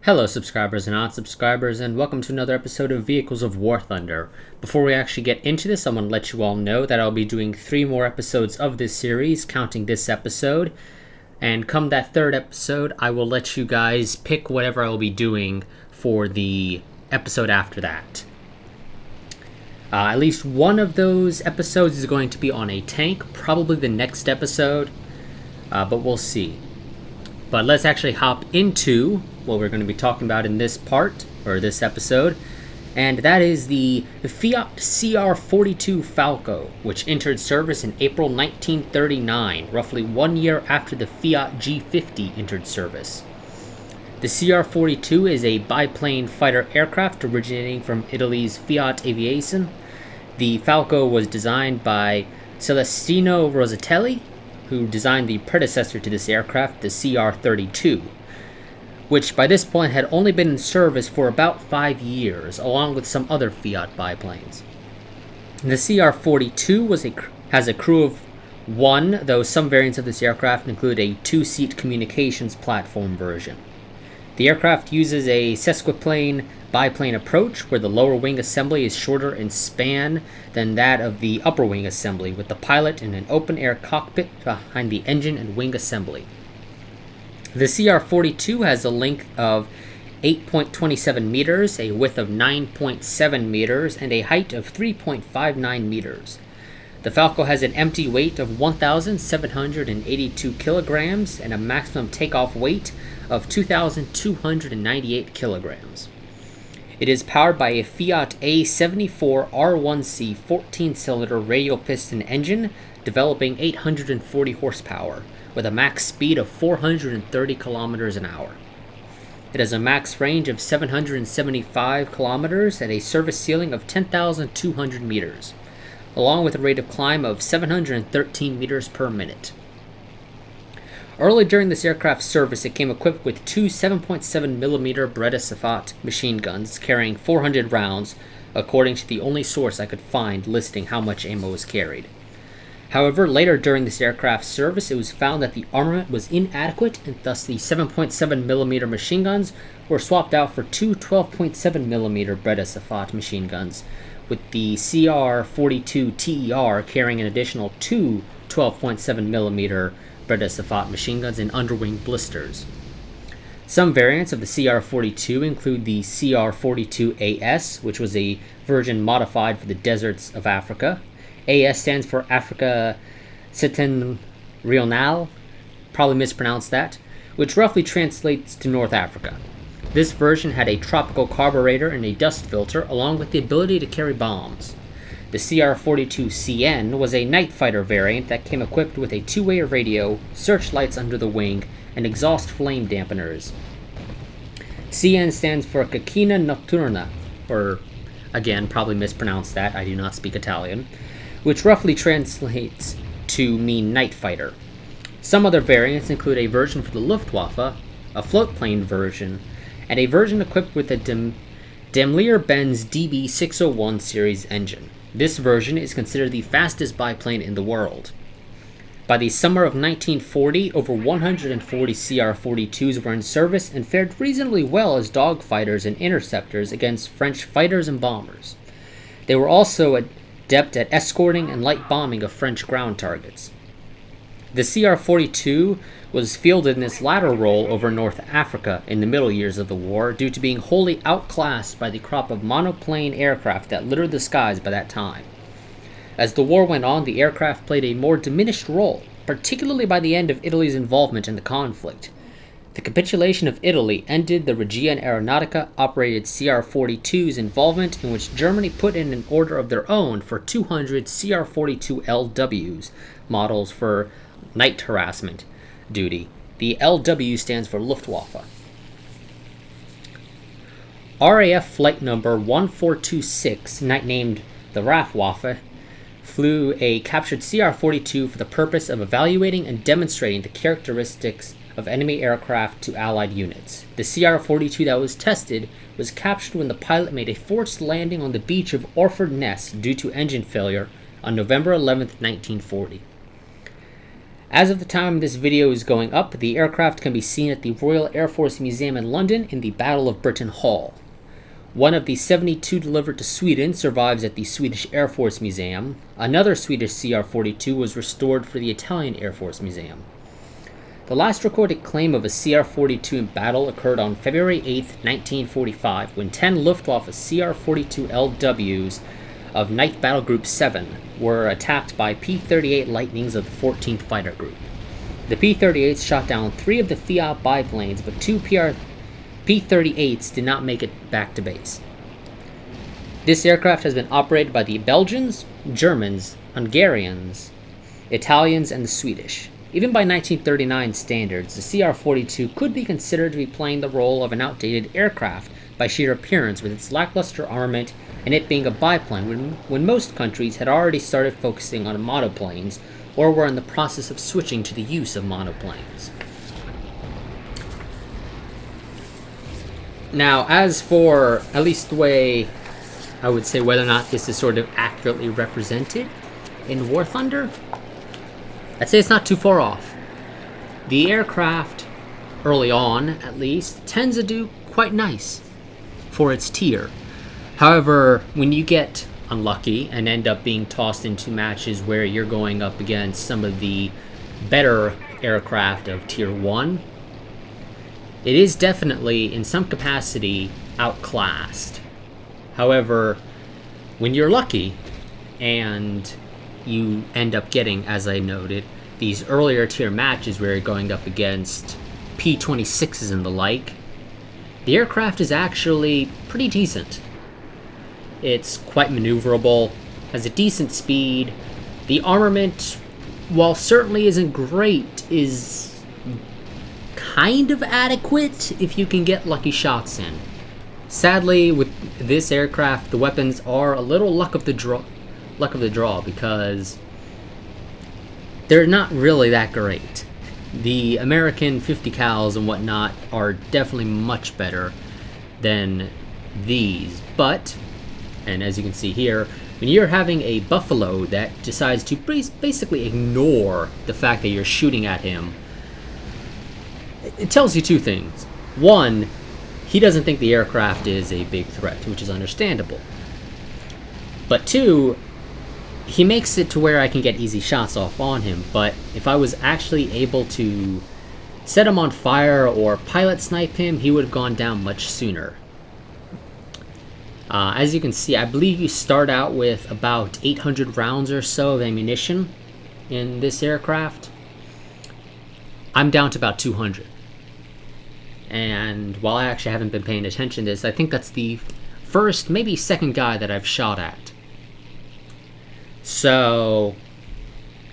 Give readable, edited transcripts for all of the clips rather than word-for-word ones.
Hello subscribers and non-subscribers, and welcome to another episode of Vehicles of War Thunder. Before we actually get into this, I want to let you all know that I'll be doing 3 more episodes of this series, counting this episode. And come that 3rd episode, I will let you guys pick whatever I will be doing for the episode after that. At least one of those episodes is going to be on a tank, probably the next episode, but we'll see. But let's actually hop into what we're going to be talking about in this part, or this episode, and that is the Fiat CR.42 Falco, which entered service in April 1939, roughly 1 year after the Fiat G50 entered service. The CR.42 is a biplane fighter aircraft originating from Italy's Fiat Aviation. The Falco was designed by Celestino Rosatelli, who designed the predecessor to this aircraft, the CR-32, which by this point had only been in service for about 5 years, along with some other Fiat biplanes. The CR-42 has a crew of 1, though some variants of this aircraft include a 2-seat communications platform version. The aircraft uses a sesquiplane biplane approach, where the lower wing assembly is shorter in span than that of the upper wing assembly, with the pilot in an open-air cockpit behind the engine and wing assembly. The CR-42 has a length of 8.27 meters, a width of 9.7 meters, and a height of 3.59 meters. The Falco has an empty weight of 1,782 kilograms and a maximum takeoff weight of 2,298 kilograms. It is powered by a Fiat A74 R1C 14-cylinder radial piston engine, developing 840 horsepower, with a max speed of 430 kilometers an hour. It has a max range of 775 kilometers and a service ceiling of 10,200 meters, along with a rate of climb of 713 meters per minute. Early during this aircraft's service, it came equipped with 2 7.7mm Beretta Safat machine guns carrying 400 rounds, according to the only source I could find listing how much ammo was carried. However, later during this aircraft's service, it was found that the armament was inadequate, and thus the 7.7mm machine guns were swapped out for 2 12.7mm Beretta Safat machine guns, with the CR.42 TER carrying an additional 2 12.7mm Beretta Safat machine guns in underwing blisters. Some variants of the CR.42 include the CR.42 AS, which was a version modified for the deserts of Africa. AS stands for Africa Septentrionale, probably mispronounced that, which roughly translates to North Africa. This version had a tropical carburetor and a dust filter, along with the ability to carry bombs. The CR.42 CN was a night fighter variant that came equipped with a 2-way radio, searchlights under the wing, and exhaust flame dampeners. CN stands for Cacchina Notturna, or, again, probably mispronounced that, I do not speak Italian, which roughly translates to mean night fighter. Some other variants include a version for the Luftwaffe, a floatplane version, and a version equipped with a Daimler-Benz DB601 series engine. This version is considered the fastest biplane in the world. By the summer of 1940, over 140 CR-42s were in service and fared reasonably well as dogfighters and interceptors against French fighters and bombers. They were also adept at escorting and light bombing of French ground targets. The CR-42 was fielded in this latter role over North Africa in the middle years of the war due to being wholly outclassed by the crop of monoplane aircraft that littered the skies by that time. As the war went on, the aircraft played a more diminished role, particularly by the end of Italy's involvement in the conflict. The capitulation of Italy ended the Regia Aeronautica-operated CR-42's involvement, in which Germany put in an order of their own for 200 CR-42 LWs, models for night harassment duty. The LW stands for Luftwaffe. RAF Flight Number 1426, nicknamed the RAF-Waffe, flew a captured CR-42 for the purpose of evaluating and demonstrating the characteristics of enemy aircraft to Allied units. The CR-42 that was tested was captured when the pilot made a forced landing on the beach of Orford Ness due to engine failure on November 11, 1940. As of the time this video is going up, the aircraft can be seen at the Royal Air Force Museum in London in the Battle of Britain Hall. One of the 72 delivered to Sweden survives at the Swedish Air Force Museum. Another Swedish CR-42 was restored for the Italian Air Force Museum. The last recorded claim of a CR-42 in battle occurred on February 8, 1945, when 10 Luftwaffe CR-42 LWs of 9th Battle Group 7 were attacked by P-38 Lightnings of the 14th Fighter Group. The P-38s shot down 3 of the Fiat biplanes, but 2 P-38s did not make it back to base. This aircraft has been operated by the Belgians, Germans, Hungarians, Italians, and the Swedish. Even by 1939 standards, the CR-42 could be considered to be playing the role of an outdated aircraft by sheer appearance, with its lackluster armament and it being a biplane when most countries had already started focusing on monoplanes or were in the process of switching to the use of monoplanes. Now, as for at least the way I would say whether or not this is sort of accurately represented in War Thunder, I'd say it's not too far off. The aircraft, early on at least, tends to do quite nice for its tier. However, when you get unlucky and end up being tossed into matches where you're going up against some of the better aircraft of Tier 1, it is definitely, in some capacity, outclassed. However, when you're lucky and you end up getting, as I noted, these earlier tier matches where you're going up against P-26s and the like, the aircraft is actually pretty decent. It's quite maneuverable, has a decent speed. The armament, while certainly isn't great, is kind of adequate if you can get lucky shots in. Sadly, with this aircraft, the weapons are a little luck of the draw because they're not really that great. The American 50 cals and whatnot are definitely much better than these, but, and as you can see here, when you're having a Buffalo that decides to basically ignore the fact that you're shooting at him, it tells you two things. One, he doesn't think the aircraft is a big threat, which is understandable. But two, he makes it to where I can get easy shots off on him, but if I was actually able to set him on fire or pilot snipe him, he would have gone down much sooner. As you can see, I believe you start out with about 800 rounds or so of ammunition in this aircraft. I'm down to about 200. And while I actually haven't been paying attention to this, I think that's the first, maybe second guy that I've shot at. So,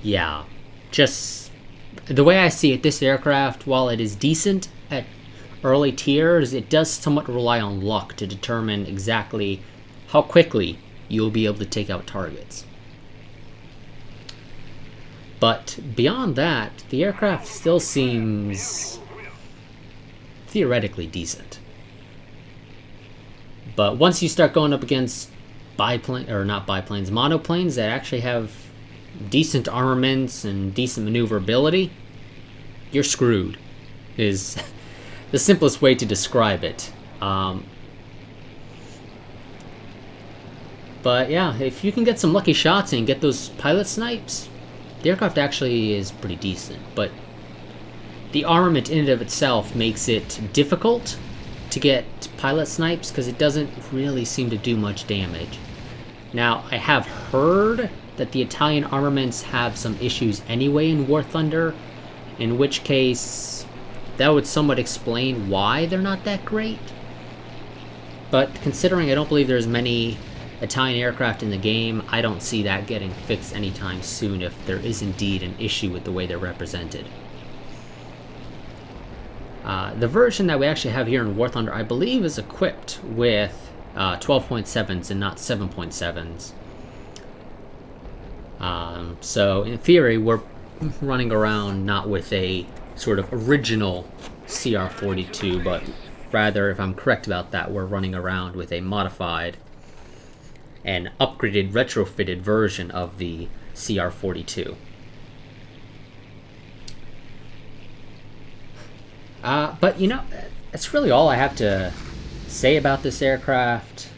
yeah, just the way I see it, this aircraft, while it is decent at early tiers, it does somewhat rely on luck to determine exactly how quickly you'll be able to take out targets. But beyond that, the aircraft still seems theoretically decent. But once you start going up against monoplanes that actually have decent armaments and decent maneuverability, you're screwed, is the simplest way to describe it. But yeah, if you can get some lucky shots and get those pilot snipes, the aircraft actually is pretty decent. But the armament in and of itself makes it difficult to get pilot snipes because it doesn't really seem to do much damage. Now, I have heard that the Italian armaments have some issues anyway in War Thunder, in which case that would somewhat explain why they're not that great. But considering I don't believe there's many Italian aircraft in the game, I don't see that getting fixed anytime soon if there is indeed an issue with the way they're represented. The version that we actually have here in War Thunder, I believe, is equipped with 12.7s and not 7.7s. So in theory, we're running around not with a sort of original CR-42, but rather, if I'm correct about that, we're running around with a modified and upgraded, retrofitted version of the CR-42. But that's really all I have to say about this aircraft.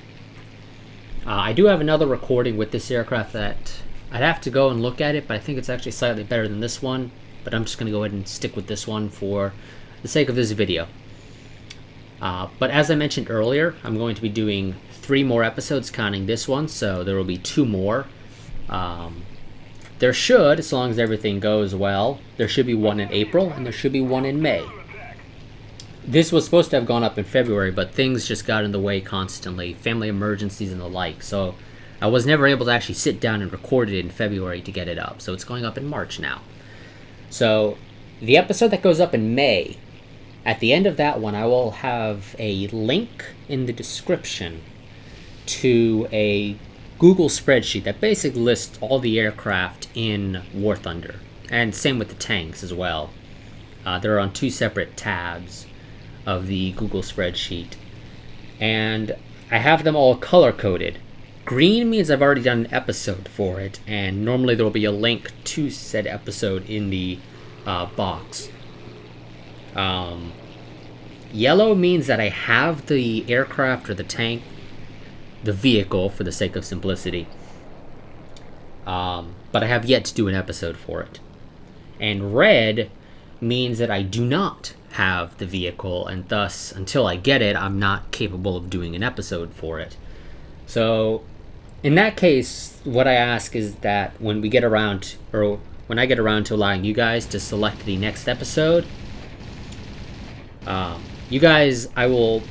I do have another recording with this aircraft that I'd have to go and look at it, but I think it's actually slightly better than this one. But I'm just going to go ahead and stick with this one for the sake of this video. But as I mentioned earlier, I'm going to be doing 3 more episodes counting this one, so there will be 2 more. There should, as long as everything goes well, there should be one in April and there should be one in May. This was supposed to have gone up in February, but things just got in the way constantly, family emergencies and the like, so I was never able to actually sit down and record it in February to get it up, so it's going up in March now. So the episode that goes up in May, at the end of that one, I will have a link in the description to a Google spreadsheet that basically lists all the aircraft in War Thunder, and same with the tanks as well. They're on 2 separate tabs of the Google spreadsheet, and I have them all color-coded. Green means I've already done an episode for it, and normally there will be a link to said episode in the box. Yellow means that I have the aircraft or the tank, the vehicle for the sake of simplicity, but I have yet to do an episode for it. And red means that I do not have the vehicle, and thus, until I get it, I'm not capable of doing an episode for it. So in that case, what I ask is that when we get around, or when I get around to allowing you guys to select the next episode, you guys, I will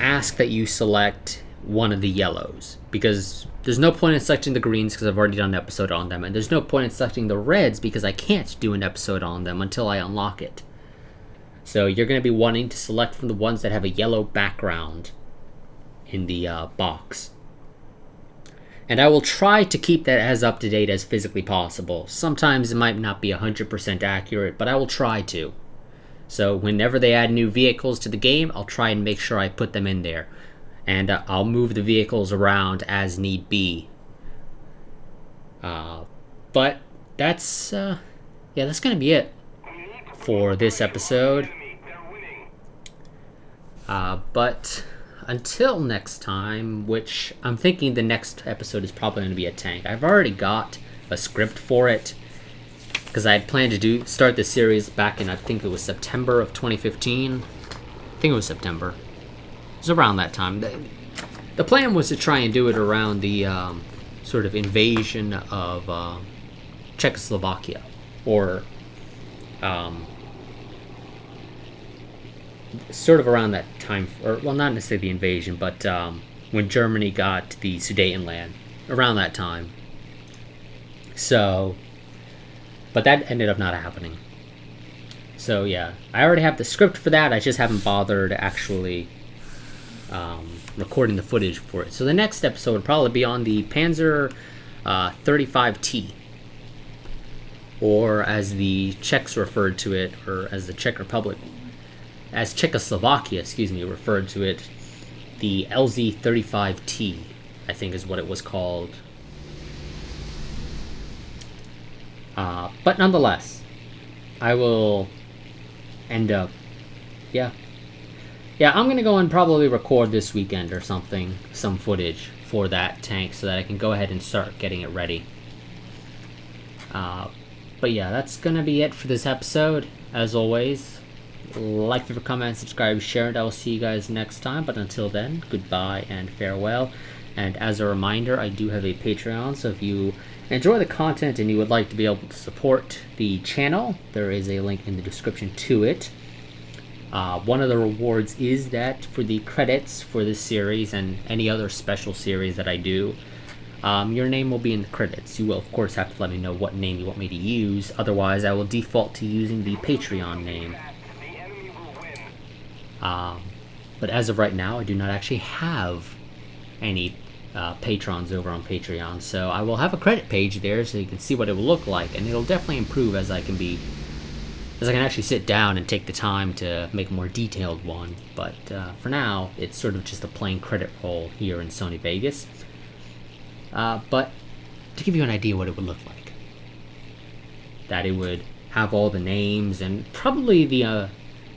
ask that you select one of the yellows, because there's no point in selecting the greens because I've already done an episode on them, and there's no point in selecting the reds because I can't do an episode on them until I unlock it. So you're going to be wanting to select from the ones that have a yellow background in the box. And I will try to keep that as up to date as physically possible. Sometimes it might not be 100% accurate, but I will try to. So whenever they add new vehicles to the game, I'll try and make sure I put them in there. And I'll move the vehicles around as need be. But that's that's going to be it for this episode. But until next time, which I'm thinking the next episode is probably going to be a tank. I've already got a script for it, because I had planned to start this series back in, I think it was September of 2015. I think it was September. It was around that time. The plan was to try and do it around the sort of invasion of Czechoslovakia, or sort of around that time, or well, not necessarily the invasion, but when Germany got the Sudetenland, around that time. So, but that ended up not happening. So yeah, I already have the script for that. I just haven't bothered actually recording the footage for it. So the next episode would probably be on the Panzer 35T, or as the Czechs referred to it, or as the Czech Republic, as Czechoslovakia, referred to it, the LZ-35T, I think is what it was called. But nonetheless, I will end up, I'm going to go and probably record this weekend or something, some footage for that tank so that I can go ahead and start getting it ready. But yeah, that's going to be it for this episode. As always, like, favorite, comment, subscribe, share, and I will see you guys next time. But until then, goodbye and farewell. And as a reminder, I do have a Patreon, so if you enjoy the content and you would like to be able to support the channel, there is a link in the description to it. One of the rewards is that for the credits for this series and any other special series that I do, your name will be in the credits. You will, of course, have to let me know what name you want me to use. Otherwise, I will default to using the Patreon name. But as of right now, I do not actually have any patrons over on Patreon, so I will have a credit page there so you can see what it will look like, and it'll definitely improve as I can actually sit down and take the time to make a more detailed one. But for now, it's sort of just a plain credit roll here in Sony Vegas. But to give you an idea what it would look like, that it would have all the names and probably the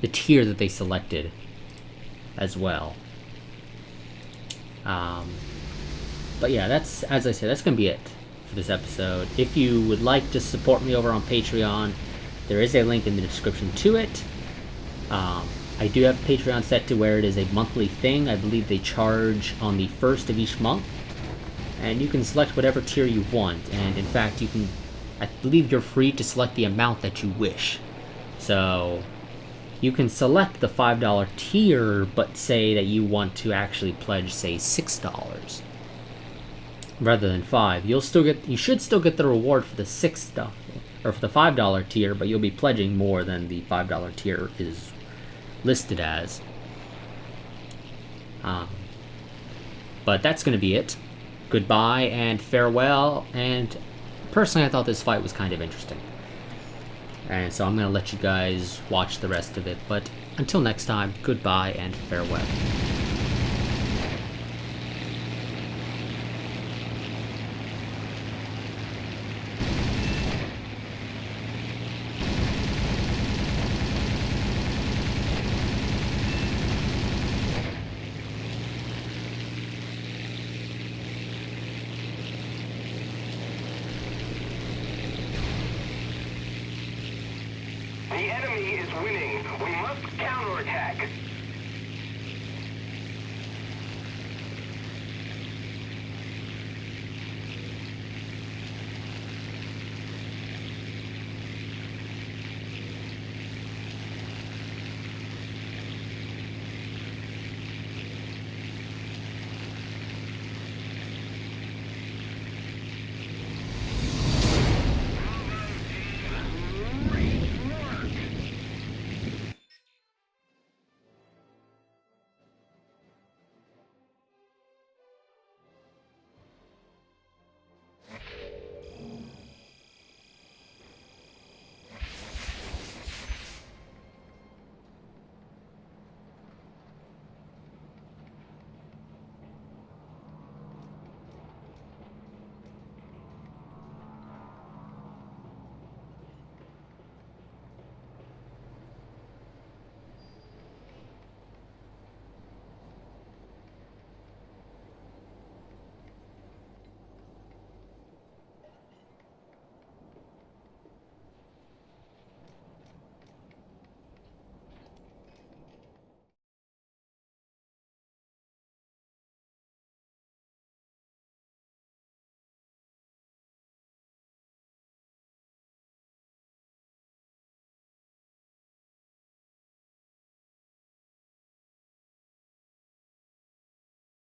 the tier that they selected as well. But yeah, that's, as I said, that's gonna be it for this episode. If you would like to support me over on Patreon, there is a link in the description to it. I do have Patreon set to where it is a monthly thing. I believe they charge on the 1st of each month, and you can select whatever tier you want. And in fact, I believe you're free to select the amount that you wish. So you can select the $5 tier, but say that you want to actually pledge, say, $6 rather than $5. You should still get the reward for the $6 or for the $5 tier, but you'll be pledging more than the $5 tier is listed as. But that's going to be it. Goodbye and farewell. And personally, I thought this fight was kind of interesting, and so I'm going to let you guys watch the rest of it. But until next time, goodbye and farewell. The enemy is winning. We must counterattack.